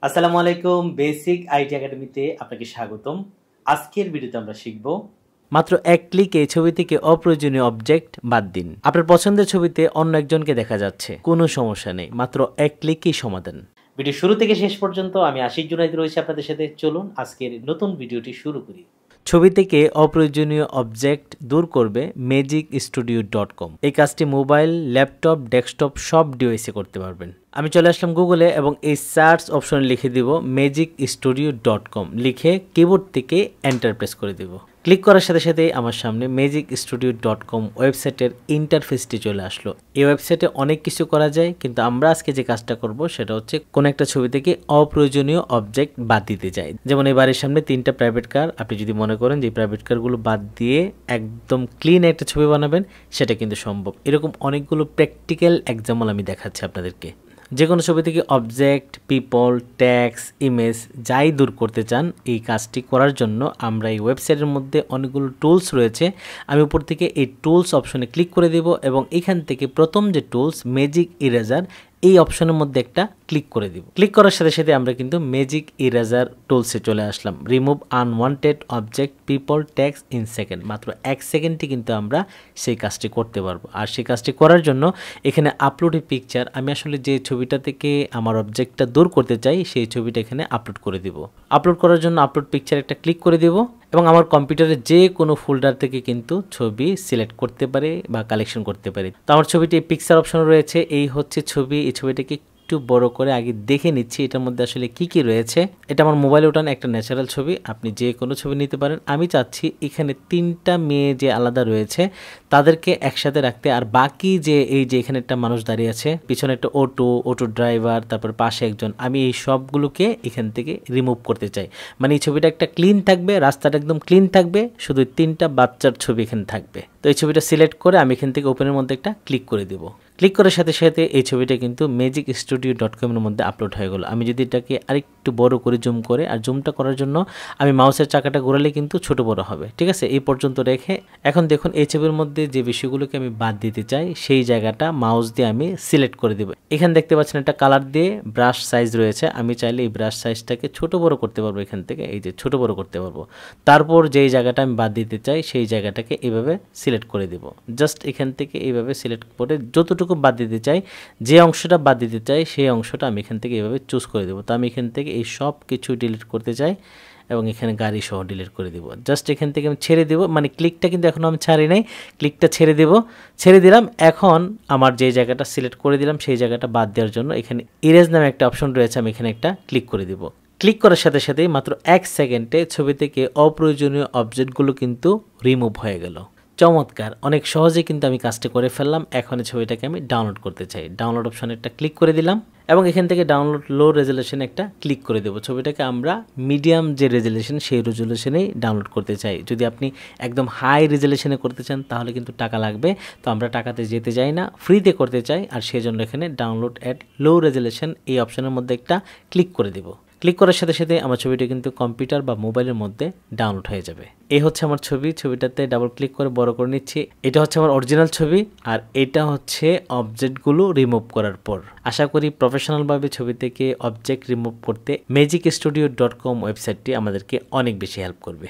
আসসালামু আলাইকুম, basic IT একাডেমিতে আপনাকে স্বাগতম। আজকের ভিডিওতে আমরা শিখব মাত্র এক ক্লিকে ছবি থেকে অপ্রয়োজনীয় অবজেক্ট বাদ দিন। আপনার পছন্দের ছবিতে অন্য একজনকে দেখা যাচ্ছে, কোনো সমস্যা নেই, মাত্র এক ক্লিকেই সমাধান। ভিডিও শুরু থেকে শেষ পর্যন্ত আমি আশিক জুনাইদ রয়েছি আপনাদের সাথে। চলুন আজকের নতুন ভিডিওটি শুরু করি। ছবি থেকে অপ্রয়োজনীয় অবজেক্ট দূর করবে magicstudio.com। এই কাজটি মোবাইল, ল্যাপটপ, ডেস্কটপ সব ডিভাইসে করতে পারবেন। আমি চলে আসলাম গুগলে এবং এই সার্চ অপশনে লিখে দিব magicstudio.com, লিখে কিবোর্ড থেকে এন্টার প্রেস করে দিব। ক্লিক করার সাথে সাথে আমার সামনে magicstudio.com ওয়েবসাইটের ইন্টারফেসটি চলে আসলো। এই ওয়েবসাইটে অনেক কিছু করা যায়, কিন্তু আমরা আজকে যে কাজটা করব সেটা হচ্ছে কোন একটা ছবি থেকে অপ্রয়োজনীয় অবজেক্ট বাদ দিতে চাই। যেমন এই বাড়ির সামনে 3টা প্রাইভেট কার, আপনি যদি মনে করেন যে প্রাইভেট কারগুলো বাদ দিয়ে একদম ক্লিন একটা ছবি বানাবেন, সেটা কিন্তু সম্ভব। এরকম অনেকগুলো প্র্যাকটিক্যাল এক্সাম্পল আমি দেখাচ্ছি আপনাদেরকে। যে কোনো ছবি থেকে অবজেক্ট, পিপল, ট্যাক্স, ইমেজ যাই দূর করতে চান, এই কাজটি করার জন্য আমরা এই ওয়েবসাইটের মধ্যে অনেকগুলো টুলস রয়েছে। আমি উপর থেকে এই টুলস অপশনে ক্লিক করে দেব এবং এখান থেকে প্রথম যে টুলস ম্যাজিক ইরেজার, এই অপশনের মধ্যে একটা ক্লিক করে দিব। ক্লিক করার সাথে সাথে আমরা কিন্তু ম্যাজিক ইরেজার টুলসে চলে আসলাম। Remove unwanted object, people, text in second. মাত্র 1 সেকেন্ডে কিন্তু আমরা সেই কাজটি করতে পারবো। আর সেই কাজটি করার জন্য এখানে আপলোড এ পিকচার, আমি আসলে যে ছবিটা থেকে আমার অবজেক্টটা দূর করতে চাই সেই ছবিটা এখানে আপলোড করে দিব। আপলোড করার জন্য আপলোড পিকচার একটা ক্লিক করে দেব এবং আমার কম্পিউটারে যে কোনো ফোল্ডার থেকে কিন্তু ছবি সিলেক্ট করতে পারে বা কালেকশন করতে পারে। তো আমার ছবিটি পিকচার অপশন রয়েছে, এই হচ্ছে ছবি। এই ছবিটাকে একটু বড় করে আগে দেখে নিচ্ছি এটার মধ্যে আসলে কি কি রয়েছে। এটা আমার মোবাইলে ওঠানো একটা ন্যাচারাল ছবি, আপনি যে কোনো ছবি নিতে পারেন। আমি চাচ্ছি এখানে 3টা মেয়ে যে আলাদা রয়েছে তাদেরকে একসাথে রাখতে, আর বাকি যে এই যে এখানে একটা মানুষ দাঁড়িয়ে আছে, পিছনে একটা অটো ড্রাইভার, তারপর পাশে একজন, আমি এই সবগুলোকে এখান থেকে রিমুভ করতে চাই। মানে এই ছবিটা একটা ক্লিন থাকবে, রাস্তাটা একদম ক্লিন থাকবে, শুধু 3টা বাচ্চার ছবি এখানে থাকবে। তো এই ছবিটা সিলেক্ট করে আমি এখান থেকে ওপেনের মধ্যে একটা ক্লিক করে দেব। ক্লিক করার সাথে সাথে এই ছবিটা কিন্তু magicstudio.com এর মধ্যে আপলোড হয়ে গেল। আমি যদি এটাকে আরেকটু বড় করে জুম করে, আর জুমটা করার জন্য আমি মাউসের চাকাটা ঘোরালে কিন্তু ছোট বড় হবে, ঠিক আছে? এই পর্যন্ত রেখে এখন দেখুন এই ছবির মধ্যে যে বিষয়গুলোকে আমি বাদ দিতে চাই সেই জায়গাটা মাউস দিয়ে আমি সিলেক্ট করে দেব। এখানে দেখতে পাচ্ছেন একটা কালার দিয়ে ব্রাশ সাইজ রয়েছে, আমি চাইলে এই ব্রাশ সাইজটাকে ছোট বড় করতে পারবো। এখান থেকে এই যে ছোট বড় করতে পারবো। তারপর যেই জায়গাটা আমি বাদ দিতে চাই সেই জায়গাটাকে এইভাবে সিলেক্ট করে দেব। জাস্ট এখান থেকে এইভাবে সিলেক্ট করে যতটুকু বাদ দিতে চাই, যে অংশটা বাদ দিতে চাই সেই অংশটা আমি এখান থেকে এইভাবে চুজ করে দেবো। তো আমি এখান থেকে এই সব কিছু ডিলিট করতে চাই এবং এখানে গাড়ি সহ ডিলিট করে দেবো। জাস্ট এখান থেকে আমি ছেড়ে দেবো, মানে ক্লিকটা কিন্তু এখনও আমি ছাড়ি নাই, ক্লিকটা ছেড়ে দেবো। ছেড়ে দিলাম। এখন আমার যে জায়গাটা সিলেক্ট করে দিলাম সেই জায়গাটা বাদ দেওয়ার জন্য এখানে ইরেজ নামে একটা অপশন রয়েছে, আমি এখানে একটা ক্লিক করে দেবো। ক্লিক করার সাথে সাথেই মাত্র 1 সেকেন্ডে ছবি থেকে অপ্রয়োজনীয় অবজেক্টগুলো কিন্তু রিমুভ হয়ে গেল। চমৎকার, অনেক সহজে কিন্তু আমি কাজটা করে ফেললাম। এখন এই ছবিটাকে আমি ডাউনলোড করতে চাই। ডাউনলোড অপশনে একটা ক্লিক করে দিলাম এবং এখান থেকে ডাউনলোড লো রেজুলেশনে একটা ক্লিক করে দেবো। ছবিটাকে আমরা মিডিয়াম যে রেজুলেশন সেই রেজুলেশনেই ডাউনলোড করতে চাই। যদি আপনি একদম হাই রেজুলেশনে করতে চান তাহলে কিন্তু টাকা লাগবে, তো আমরা টাকাতে যেতে চাই না, ফ্রিতে করতে চাই। আর সেই জন্য এখানে ডাউনলোড অ্যাট লো রেজুলেশন এই অপশনের মধ্যে একটা ক্লিক করে দেবো। ক্লিক করার সাথে সাথে আমার ছবিটা কিন্তু কম্পিউটার বা মোবাইলের মধ্যে ডাউনলোড হয়ে যাবে। এই হচ্ছে আমার ছবি, ছবিটাতে ডাবল ক্লিক করে বড় করে নিচ্ছি। এটা হচ্ছে আমার অরিজিনাল ছবি, আর এটা হচ্ছে অবজেক্টগুলো রিমুভ করার পর। আশা করি প্রফেশনালভাবে ছবি থেকে অবজেক্ট রিমুভ করতে magicstudio.com ওয়েবসাইটটি আমাদেরকে অনেক বেশি হেল্প করবে।